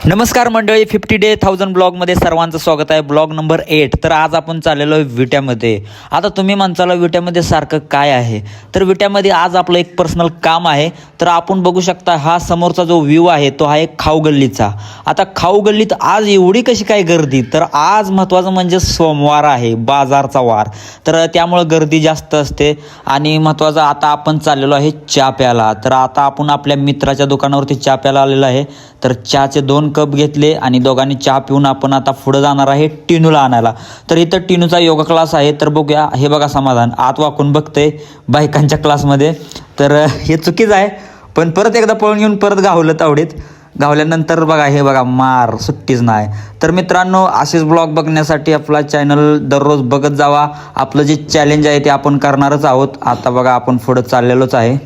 नमस्कार मंडळी, 50 डे 1000 ब्लॉगमध्ये सर्वांचं स्वागत आहे. Blog number 8. तर आज आपण चाललेलो आहे विट्यामध्ये. आता तुम्ही म्हणताला विट्यामध्ये सारखं काय आहे, तर विट्यामध्ये आज आपलं एक पर्सनल काम आहे. तर आपण बघू शकता हा समोरचा जो व्ह्यू आहे तो आहे खाऊ गल्लीचा. आता खाऊ गल्लीत आज एवढी कशी काय गर्दी, तर आज महत्त्वाचं म्हणजे सोमवार आहे, बाजारचा वार, तर त्यामुळं गर्दी जास्त असते. आणि महत्त्वाचं आता आपण चाललेलो आहे चहा प्यायला. तर आता आपण आपल्या मित्राच्या दुकानावरती चहा प्यायला आलेलो आहे. तर चहाचे 2 कप घेतले आणि दोघांनी चहा पिऊन आपण आता पुढे जाणार आहे टिनूला आणायला. तर इथं टिनूचा योगा क्लास आहे. तर बघूया, हे बघा समाधान आत वाकून बघतंय बायकांच्या क्लासमध्ये. तर हे चुकीचं आहे, पण परत एकदा पळून येऊन परत गावलं तावडीत. गावल्यानंतर बघा, हे बघा मार सुट्टीच नाही. तर मित्रांनो, असेच ब्लॉग बघण्यासाठी आपला चॅनल दररोज बघत जावा. आपलं जे चॅलेंज आहे ते आपण करणारच आहोत. आता बघा आपण पुढं चाललेलोच आहे.